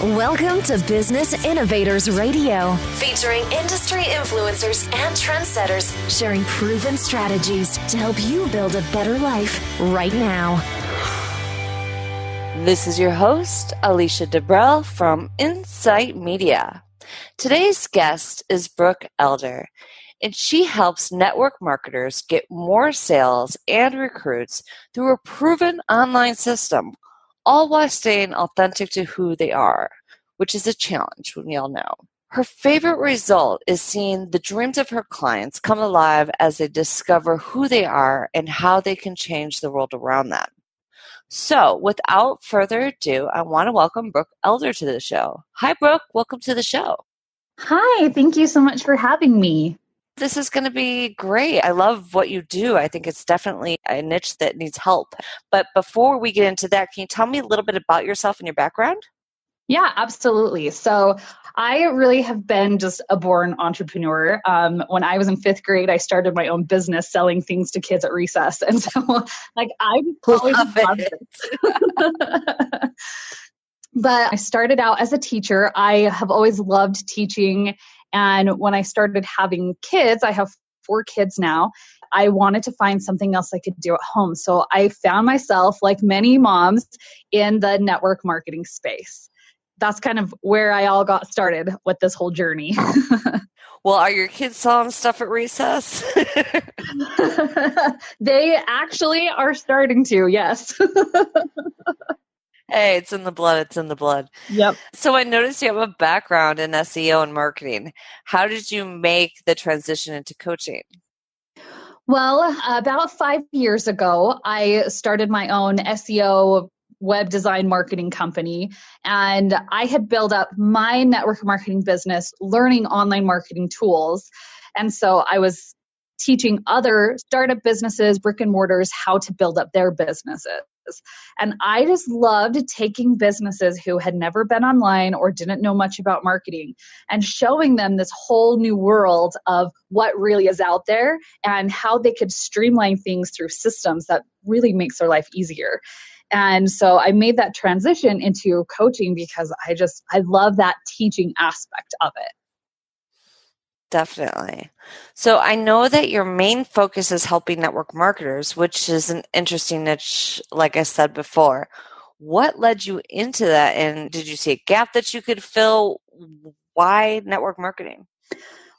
Welcome to Business Innovators Radio, featuring industry influencers and trendsetters sharing proven strategies to help you build a better life right now. This is your host, Alicia Debrell from Insight Media. Today's guest is Brooke Elder, and she helps network marketers get more sales and recruits through a proven online system, all while staying authentic to who they are, which is a challenge, we all know. Her favorite result is seeing the dreams of her clients come alive as they discover who they are and how they can change the world around them. So, without further ado, I want to welcome Brooke Elder to the show. Hi, Brooke. Welcome to the show. Hi. Thank you so much for having me. This is going to be great. I love what you do. I think it's definitely a niche that needs help. But before we get into that, can you tell me a little bit about yourself and your background? Yeah, absolutely. So I really have been just a born entrepreneur. When I was in fifth grade, I started my own business selling things to kids at recess. And so I always loved it. But I started out as a teacher. I have always loved teaching. And when I started having kids, I have 4 kids now, I wanted to find something else I could do at home. So I found myself, like many moms, in the network marketing space. That's kind of where I all got started with this whole journey. Well, are your kids selling stuff at recess? They actually are starting to, yes. Hey, it's in the blood. It's in the blood. Yep. So I noticed you have a background in SEO and marketing. How did you make the transition into coaching? Well, about 5 years ago, I started my own SEO web design marketing company, and I had built up my network marketing business learning online marketing tools. And so I was teaching other startup businesses, brick and mortars, how to build up their businesses. And I just loved taking businesses who had never been online or didn't know much about marketing and showing them this whole new world of what really is out there and how they could streamline things through systems that really makes their life easier. And so I made that transition into coaching because I love that teaching aspect of it. Definitely. So I know that your main focus is helping network marketers, which is an interesting niche, like I said before. What led you into that? And did you see a gap that you could fill? Why network marketing?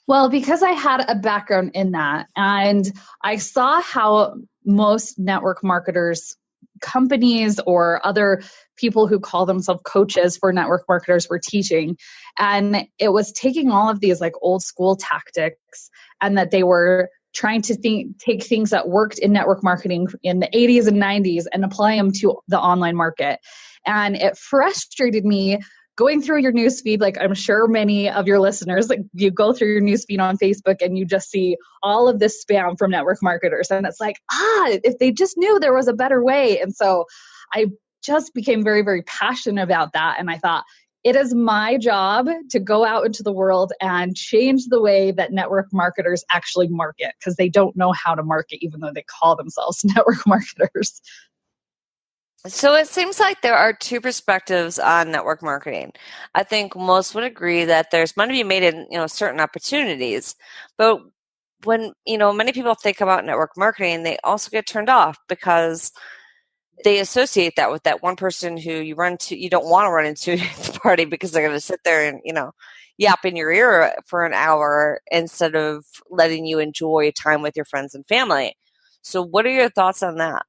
Well, because I had a background in that, and I saw how most network marketers, companies or other people who call themselves coaches for network marketers were teaching. And it was taking all of these like old school tactics, and that they were trying to take things that worked in network marketing in the 80s and 90s and apply them to the online market. And it frustrated me going through your newsfeed. Like I'm sure many of your listeners, like you go through your newsfeed on Facebook and you just see all of this spam from network marketers. And it's like, if they just knew there was a better way. And so I just became very, very passionate about that. And I thought, it is my job to go out into the world and change the way that network marketers actually market, because they don't know how to market, even though they call themselves network marketers. So it seems like there are 2 perspectives on network marketing. I think most would agree that there's money to be made in certain opportunities, but when many people think about network marketing, they also get turned off because they associate that with that one person who you don't want to run into at the party because they're going to sit there and yap in your ear for an hour instead of letting you enjoy time with your friends and family. So what are your thoughts on that?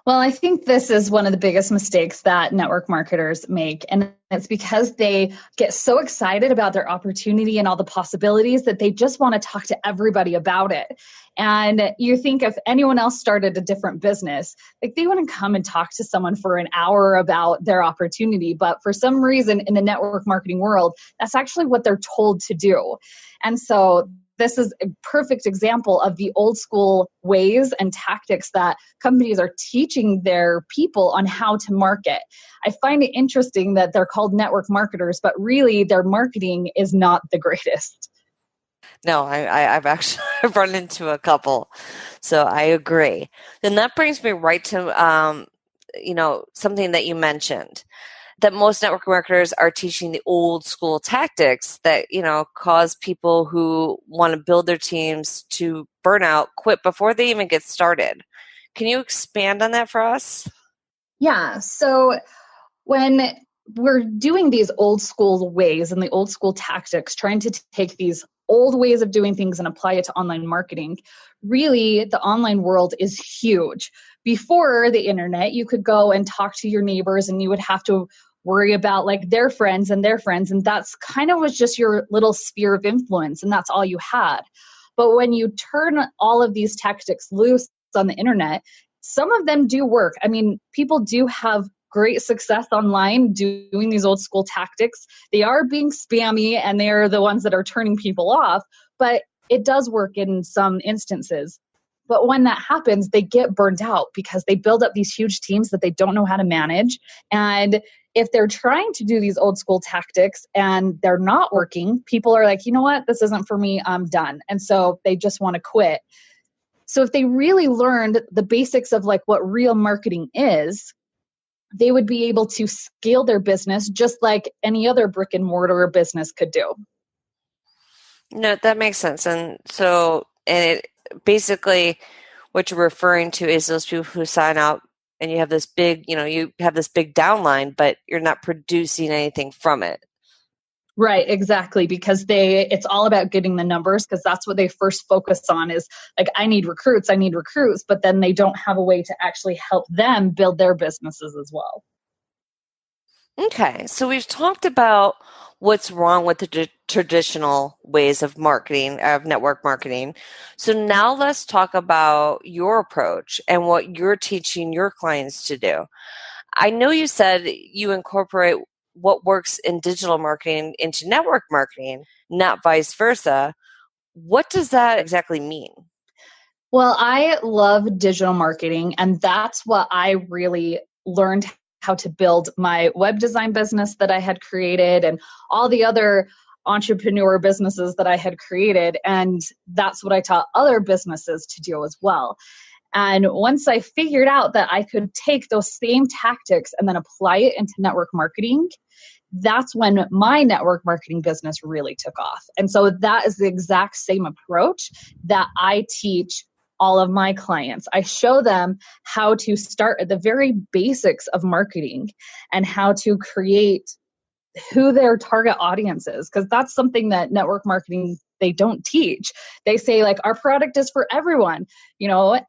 Well, I think this is one of the biggest mistakes that network marketers make. And it's because they get so excited about their opportunity and all the possibilities that they just want to talk to everybody about it. And you think if anyone else started a different business, like they wouldn't come and talk to someone for an hour about their opportunity. But for some reason in the network marketing world, that's actually what they're told to do. And so this is a perfect example of the old school ways and tactics that companies are teaching their people on how to market. I find it interesting that they're called network marketers, but really their marketing is not the greatest. No, I've actually run into a couple, so I agree. Then that brings me right to something that you mentioned. that most network marketers are teaching the old school tactics that, cause people who want to build their teams to burn out, quit before they even get started. Can you expand on that for us? Yeah. So when we're doing these old school ways and the old school tactics, trying to take these old ways of doing things and apply it to online marketing, really the online world is huge. Before the internet, you could go and talk to your neighbors and you would have to worry about like their friends and their friends. And that's kind of was just your little sphere of influence. And that's all you had. But when you turn all of these tactics loose on the internet, some of them do work. I mean, people do have great success online doing these old school tactics. They are being spammy and they're the ones that are turning people off, but it does work in some instances. But when that happens, they get burned out because they build up these huge teams that they don't know how to manage. And if they're trying to do these old school tactics and they're not working, people are like, you know what, this isn't for me, I'm done. And so they just want to quit. So if they really learned the basics of like what real marketing is, they would be able to scale their business just like any other brick and mortar business could do. No, that makes sense. And it basically what you're referring to is those people who sign up and you have this big, you have this big downline, but you're not producing anything from it. Right, exactly. Because it's all about getting the numbers, because that's what they first focus on is like, I need recruits, but then they don't have a way to actually help them build their businesses as well. Okay, so we've talked about what's wrong with the traditional ways of marketing, of network marketing. So now let's talk about your approach and what you're teaching your clients to do. I know you said you incorporate what works in digital marketing into network marketing, not vice versa. What does that exactly mean? Well, I love digital marketing, and that's what I really learned how to build my web design business that I had created and all the other entrepreneur businesses that I had created. And that's what I taught other businesses to do as well. And once I figured out that I could take those same tactics and then apply it into network marketing, that's when my network marketing business really took off. And so that is the exact same approach that I teach all of my clients. I show them how to start at the very basics of marketing and how to create who their target audience is, because that's something that network marketing they don't teach. They say like, our product is for everyone.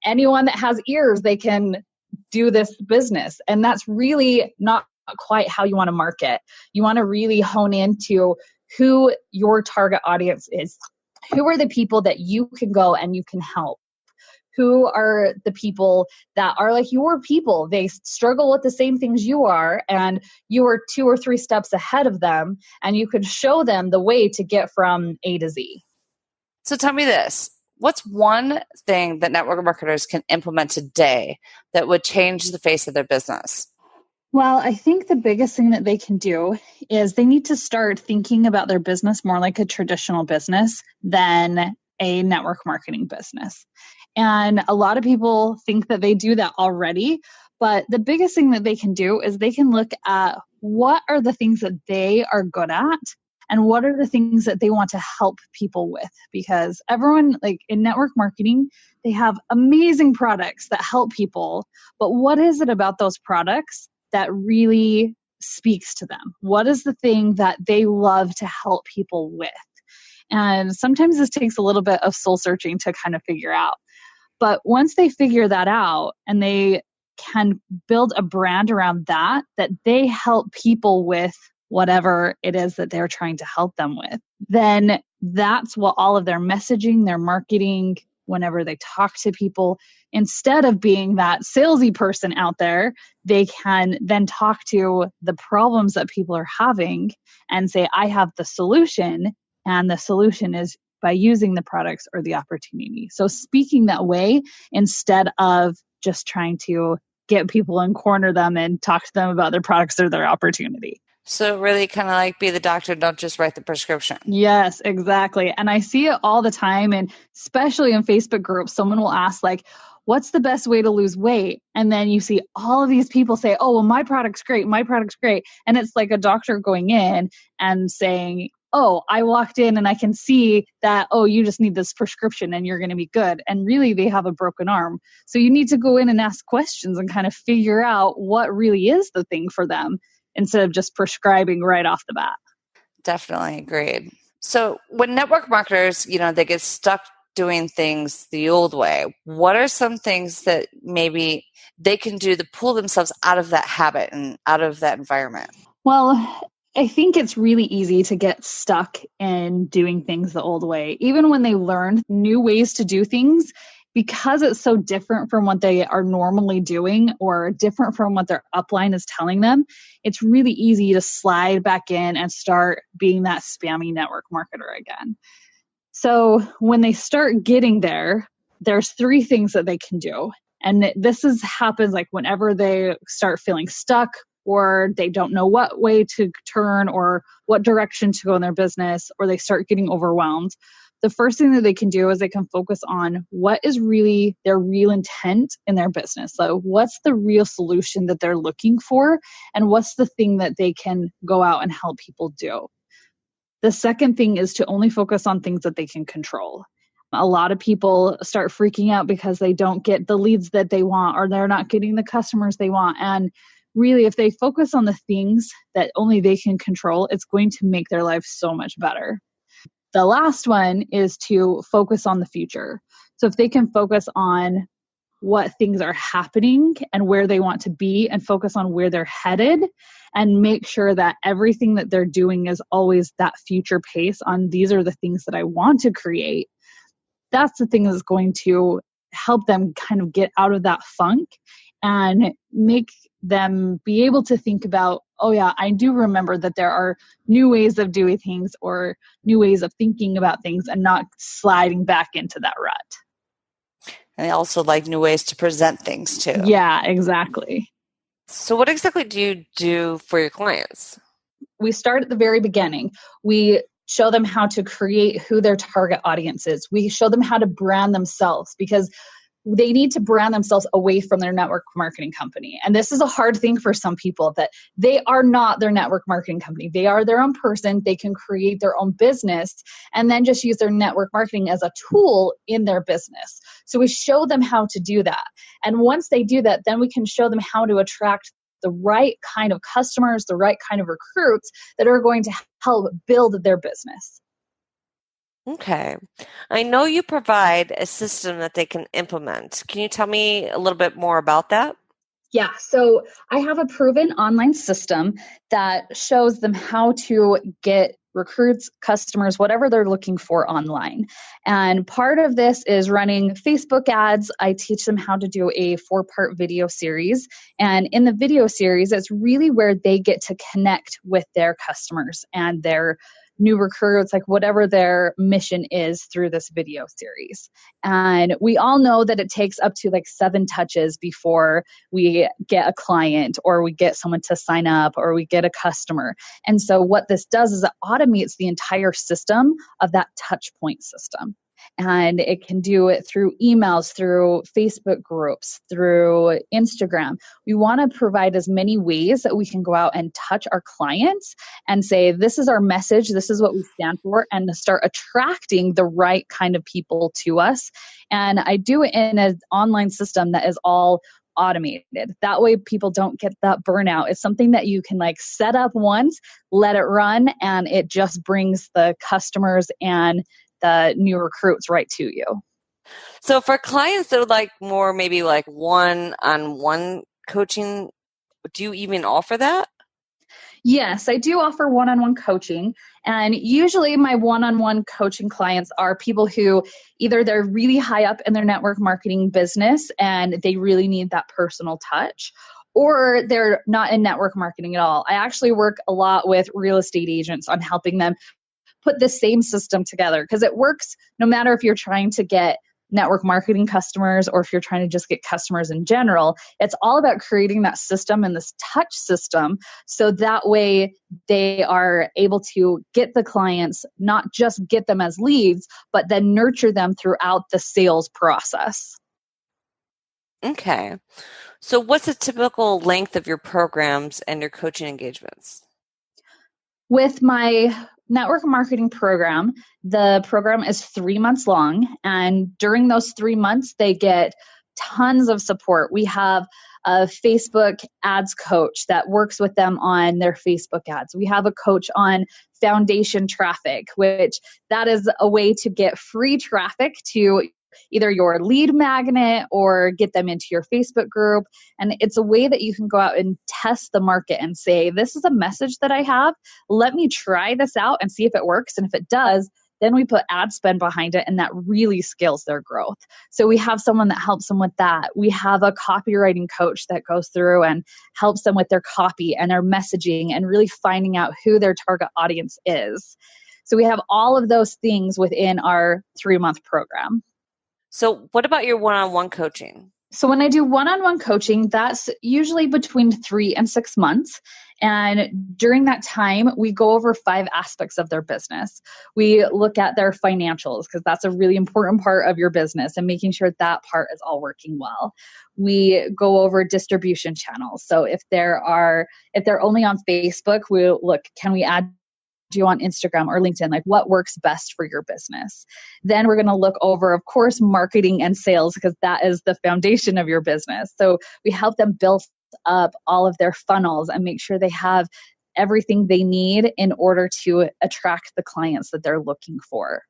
Anyone that has ears, they can do this business. And that's really not quite how you want to market. You want to really hone into who your target audience is. Who are the people that you can go and you can help? Who are the people that are like your people? They struggle with the same things you are, and you are 2 or 3 steps ahead of them, and you could show them the way to get from A to Z. So tell me this. What's one thing that network marketers can implement today that would change the face of their business? Well, I think the biggest thing that they can do is they need to start thinking about their business more like a traditional business than a network marketing business. And a lot of people think that they do that already, but the biggest thing that they can do is they can look at what are the things that they are good at and what are the things that they want to help people with. Because everyone, like in network marketing, they have amazing products that help people, but what is it about those products that really speaks to them? What is the thing that they love to help people with? And sometimes this takes a little bit of soul searching to kind of figure out. But once they figure that out and they can build a brand around that they help people with whatever it is that they're trying to help them with, then that's what all of their messaging, their marketing, whenever they talk to people, instead of being that salesy person out there, they can then talk to the problems that people are having and say, I have the solution, and the solution is by using the products or the opportunity. So speaking that way instead of just trying to get people and corner them and talk to them about their products or their opportunity. So really kind of like be the doctor, don't just write the prescription. Yes, exactly. And I see it all the time. And especially in Facebook groups, someone will ask like, what's the best way to lose weight? And then you see all of these people say, oh, well, my product's great. My product's great. And it's like a doctor going in and saying, oh, I walked in and I can see that, oh, you just need this prescription and you're going to be good. And really they have a broken arm. So you need to go in and ask questions and kind of figure out what really is the thing for them instead of just prescribing right off the bat. Definitely agreed. So when network marketers, they get stuck doing things the old way, what are some things that maybe they can do to pull themselves out of that habit and out of that environment? Well, I think it's really easy to get stuck in doing things the old way. Even when they learn new ways to do things, because it's so different from what they are normally doing or different from what their upline is telling them, it's really easy to slide back in and start being that spammy network marketer again. So when they start getting there, there's 3 things that they can do. And happens like whenever they start feeling stuck or they don't know what way to turn or what direction to go in their business, or they start getting overwhelmed. The first thing that they can do is they can focus on what is really their real intent in their business. So what's the real solution that they're looking for, and what's the thing that they can go out and help people do. The second thing is to only focus on things that they can control. A lot of people start freaking out because they don't get the leads that they want, or they're not getting the customers they want. And really, if they focus on the things that only they can control, it's going to make their life so much better. The last one is to focus on the future. So if they can focus on what things are happening and where they want to be and focus on where they're headed and make sure that everything that they're doing is always that future pace on these are the things that I want to create, that's the thing that's going to help them kind of get out of that funk and make them be able to think about, oh yeah, I do remember that there are new ways of doing things or new ways of thinking about things, and not sliding back into that rut. And they also like new ways to present things too. Yeah, exactly. So what exactly do you do for your clients? We start at the very beginning. We show them how to create who their target audience is. We show them how to brand themselves, because they need to brand themselves away from their network marketing company. And this is a hard thing for some people, that they are not their network marketing company. They are their own person. They can create their own business and then just use their network marketing as a tool in their business. So we show them how to do that. And once they do that, then we can show them how to attract the right kind of customers, the right kind of recruits that are going to help build their business. Okay. I know you provide a system that they can implement. Can you tell me a little bit more about that? Yeah, so I have a proven online system that shows them how to get recruits, customers, whatever they're looking for online. And part of this is running Facebook ads. I teach them how to do a 4-part video series. And in the video series, it's really where they get to connect with their customers and their new recruits, like whatever their mission is through this video series. And we all know that it takes up to like 7 touches before we get a client or we get someone to sign up or we get a customer. And so what this does is it automates the entire system of that touch point system. And it can do it through emails, through Facebook groups, through Instagram. We want to provide as many ways that we can go out and touch our clients and say, this is our message, this is what we stand for, and to start attracting the right kind of people to us. And I do it in an online system that is all automated. That way people don't get that burnout. It's something that you can like set up once, let it run, and it just brings the customers and the new recruits right to you. So for clients that would like more maybe like one-on-one coaching, do you even offer that? Yes, I do offer one-on-one coaching. And usually my one-on-one coaching clients are people who either they're really high up in their network marketing business and they really need that personal touch, or they're not in network marketing at all. I actually work a lot with real estate agents on helping them put the same system together, because it works no matter if you're trying to get network marketing customers or if you're trying to just get customers in general. It's all about creating that system and this touch system, so that way they are able to get the clients, not just get them as leads, but then nurture them throughout the sales process. Okay. So what's the typical length of your programs and your coaching engagements? With my network marketing program, the program is 3 months long. And during those 3 months, they get tons of support. We have a Facebook ads coach that works with them on their Facebook ads. We have a coach on foundation traffic, which that is a way to get free traffic to either your lead magnet or get them into your Facebook group. And it's a way that you can go out and test the market and say, this is a message that I have. Let me try this out and see if it works. And if it does, then we put ad spend behind it, and that really scales their growth. So we have someone that helps them with that. We have a copywriting coach that goes through and helps them with their copy and their messaging and really finding out who their target audience is. So we have all of those things within our 3-month program. So what about your one-on-one coaching? So when I do one-on-one coaching, that's usually between 3 and 6 months. And during that time, we go over 5 aspects of their business. We look at their financials because that's a really important part of your business and making sure that part is all working well. We go over distribution channels. So if they're only on Facebook, we'll look, can we add you on Instagram or LinkedIn? Like what works best for your business? Then we're going to look over, of course, marketing and sales because that is the foundation of your business. So we help them build up all of their funnels and make sure they have everything they need in order to attract the clients that they're looking for.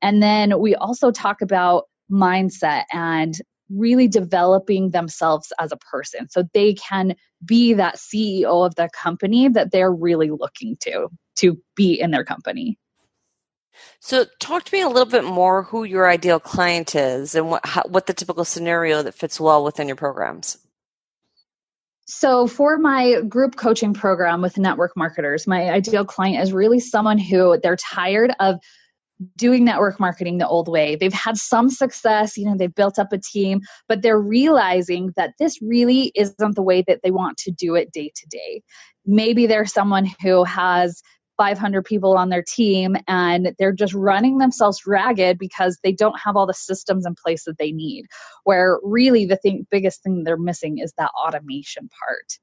And then we also talk about mindset and really developing themselves as a person so they can be that CEO of the company that they're really looking to be in their company. So talk to me a little bit more who your ideal client is and what the typical scenario that fits well within your programs. So for my group coaching program with network marketers, my ideal client is really someone who they're tired of doing network marketing the old way. They've had some success, they've built up a team, but they're realizing that this really isn't the way that they want to do it day to day. Maybe there's someone who has 500 people on their team and they're just running themselves ragged because they don't have all the systems in place that they need, where really the biggest thing they're missing is that automation part.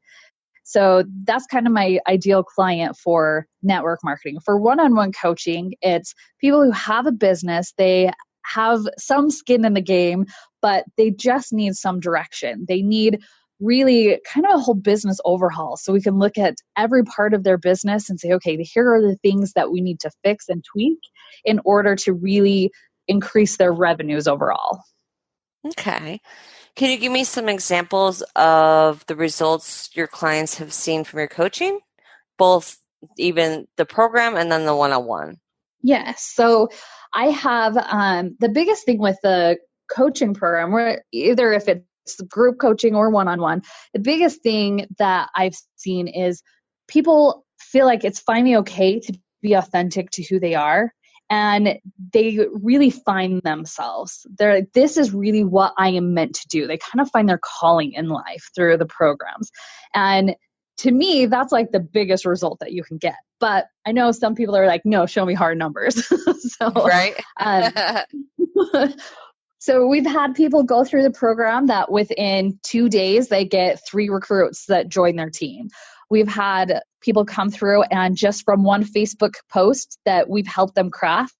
So that's kind of my ideal client for network marketing. For one-on-one coaching, it's people who have a business, they have some skin in the game, but they just need some direction. They need really kind of a whole business overhaul. So we can look at every part of their business and say, okay, here are the things that we need to fix and tweak in order to really increase their revenues overall. Okay. Can you give me some examples of the results your clients have seen from your coaching, both even the program and then the one-on-one? Yes. So I have the biggest thing with the coaching program, where either if it's group coaching or one-on-one, the biggest thing that I've seen is people feel like it's finally okay to be authentic to who they are. And they really find themselves. They're like, this is really what I am meant to do. They kind of find their calling in life through the programs. And to me, that's like the biggest result that you can get. But I know some people are like, no, show me hard numbers. Right. So we've had people go through the program that within 2 days, they get 3 recruits that join their team. We've had people come through and just from one Facebook post that we've helped them craft,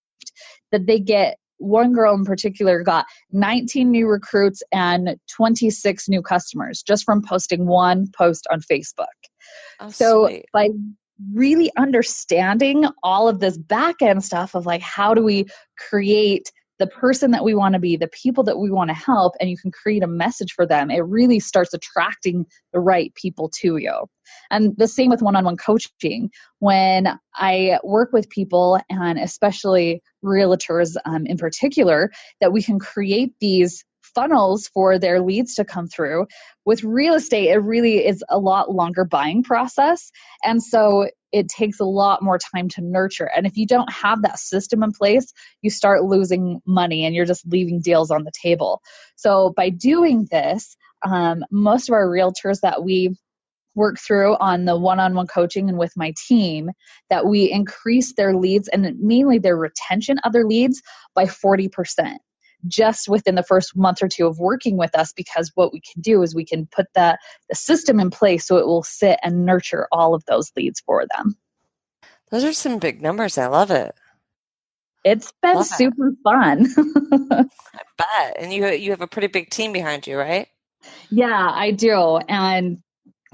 that they get, one girl in particular got 19 new recruits and 26 new customers just from posting one post on Facebook. Oh, so sweet. By really understanding all of this back end stuff of like, how do we create the person that we want to be, the people that we want to help, and you can create a message for them, it really starts attracting the right people to you. And the same with one-on-one coaching. When I work with people, and especially realtors in particular, that we can create these funnels for their leads to come through. With real estate, it really is a lot longer buying process. And so it takes a lot more time to nurture. And if you don't have that system in place, you start losing money and you're just leaving deals on the table. So by doing this, most of our realtors that we work through on the one-on-one coaching and with my team, that we increase their leads and mainly their retention of their leads by 40%. just within the first month or two of working with us, because what we can do is we can put the system in place so it will sit and nurture all of those leads for them. Those are some big numbers. I love it. It's been Love it. super fun. I bet. And you have a pretty big team behind you, right? Yeah, I do. And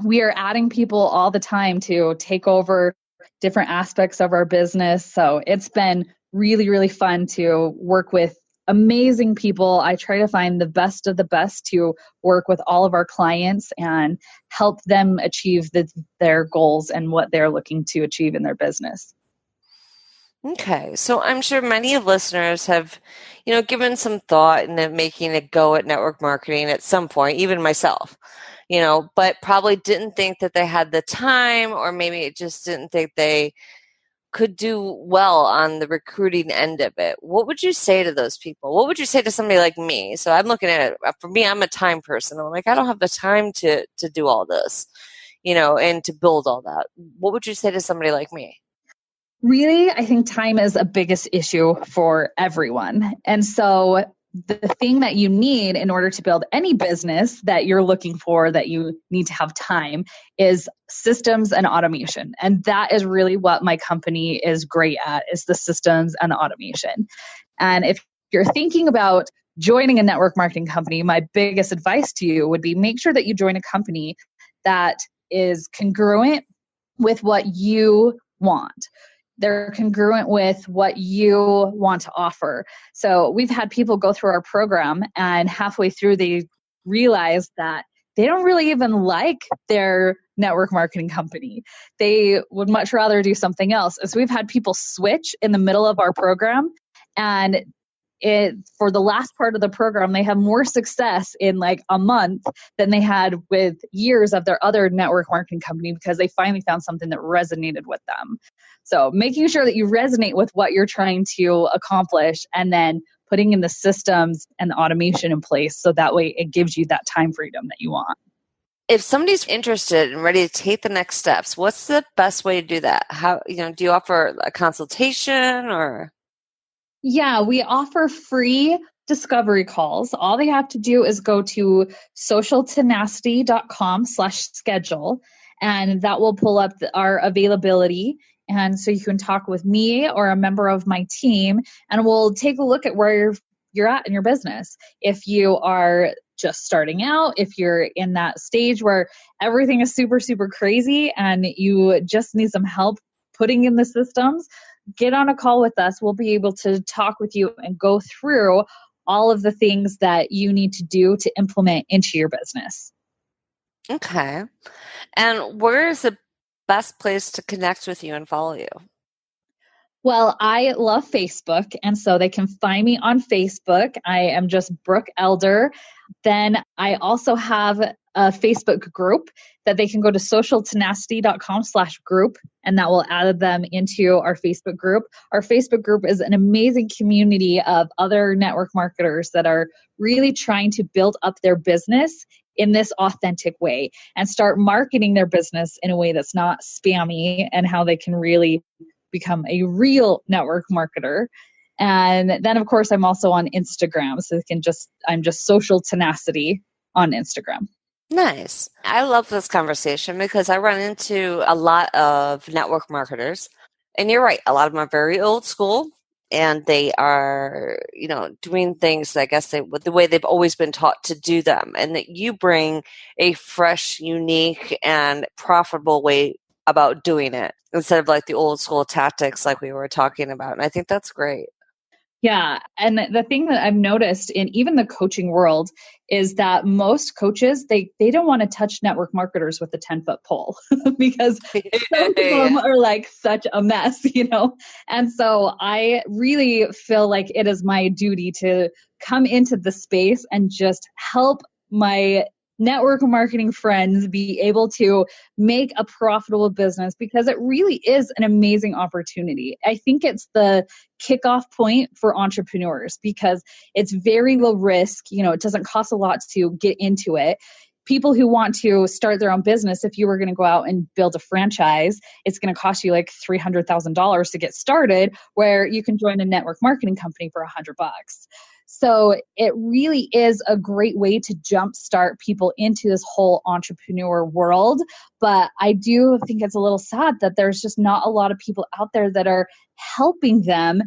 we are adding people all the time to take over different aspects of our business. So it's been really, really fun to work with amazing people. I try to find the best of the best to work with all of our clients and help them achieve their goals and what they're looking to achieve in their business. Okay, so I'm sure many listeners have, given some thought into making a go at network marketing at some point, even myself, but probably didn't think that they had the time, or maybe just didn't think they could do well on the recruiting end of it. What would you say to those people? What would you say to somebody like me? So I'm looking at it, for me, I'm a time person. I'm like, I don't have the time to do all this, and to build all that. What would you say to somebody like me? Really, I think time is a biggest issue for everyone. And so the thing that you need in order to build any business that you're looking for, that you need to have time, is systems and automation. And that is really what my company is great at, is the systems and the automation. And if you're thinking about joining a network marketing company, my biggest advice to you would be make sure that you join a company that is congruent with what you want. They're congruent with what you want to offer. So we've had people go through our program, and halfway through they realize that they don't really even like their network marketing company. They would much rather do something else. So we've had people switch in the middle of our program, and for the last part of the program, they have more success in like a month than they had with years of their other network marketing company, because they finally found something that resonated with them. So making sure that you resonate with what you're trying to accomplish, and then putting in the systems and the automation in place, so that way it gives you that time freedom that you want. If somebody's interested and ready to take the next steps, what's the best way to do that? How, do you offer a consultation or? Yeah, we offer free discovery calls. All they have to do is go to socialtenacity.com/schedule, and that will pull up our availability. And so you can talk with me or a member of my team, and we'll take a look at where you're at in your business. If you are just starting out, if you're in that stage where everything is super, super crazy and you just need some help putting in the systems, get on a call with us. We'll be able to talk with you and go through all of the things that you need to do to implement into your business. Okay. And where is the best place to connect with you and follow you? Well, I love Facebook, and so they can find me on Facebook. I am just Brooke Elder. Then I also have a Facebook group that they can go to socialtenacity.com/group, and that will add them into our Facebook group. Our Facebook group is an amazing community of other network marketers that are really trying to build up their business in this authentic way and start marketing their business in a way that's not spammy, and how they can really become a real network marketer. And then, of course, I'm also on Instagram. So I'm just Social Tenacity on Instagram. Nice. I love this conversation because I run into a lot of network marketers. And you're right, a lot of them are very old school, and they are, doing things, I guess, the way they've always been taught to do them. And that you bring a fresh, unique, and profitable way about doing it, instead of like the old school tactics like we were talking about. And I think that's great. Yeah. And the thing that I've noticed in even the coaching world is that most coaches, they don't want to touch network marketers with a 10-foot pole because some of them are like such a mess, And so I really feel like it is my duty to come into the space and just help my network marketing friends be able to make a profitable business, because it really is an amazing opportunity. I think it's the kickoff point for entrepreneurs because it's very low risk. It doesn't cost a lot to get into it. People who want to start their own business, if you were going to go out and build a franchise, it's going to cost you like $300,000 to get started, where you can join a network marketing company for $100. So it really is a great way to jumpstart people into this whole entrepreneur world. But I do think it's a little sad that there's just not a lot of people out there that are helping them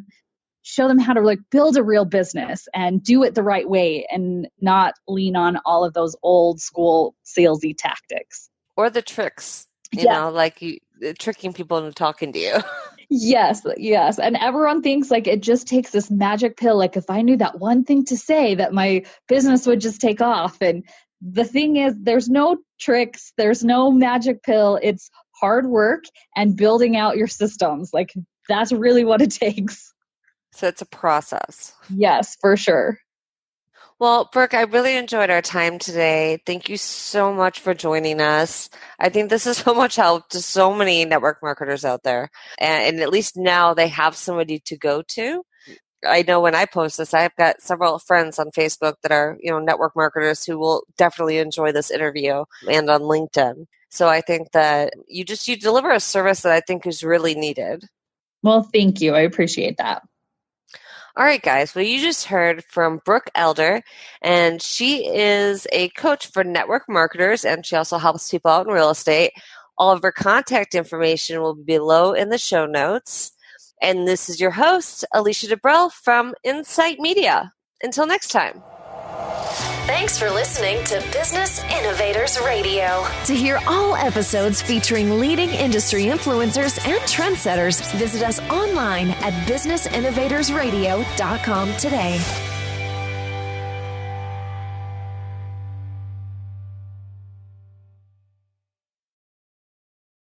show them how to like build a real business and do it the right way and not lean on all of those old school salesy tactics. Or the tricks, you know, like tricking people into talking to you. Yes. And everyone thinks like it just takes this magic pill. Like if I knew that one thing to say that my business would just take off. And the thing is, there's no tricks. There's no magic pill. It's hard work and building out your systems. Like that's really what it takes. So it's a process. Yes, for sure. Well, Brooke, I really enjoyed our time today. Thank you so much for joining us. I think this is so much help to so many network marketers out there. And at least now they have somebody to go to. I know when I post this, I've got several friends on Facebook that are, network marketers who will definitely enjoy this interview, and on LinkedIn. So I think that you deliver a service that I think is really needed. Well, thank you. I appreciate that. All right, guys. Well, you just heard from Brooke Elder, and she is a coach for network marketers, and she also helps people out in real estate. All of her contact information will be below in the show notes. And this is your host, Alicia Debrell from Insight Media. Until next time. Thanks for listening to Business Innovators Radio. To hear all episodes featuring leading industry influencers and trendsetters, visit us online at businessinnovatorsradio.com today.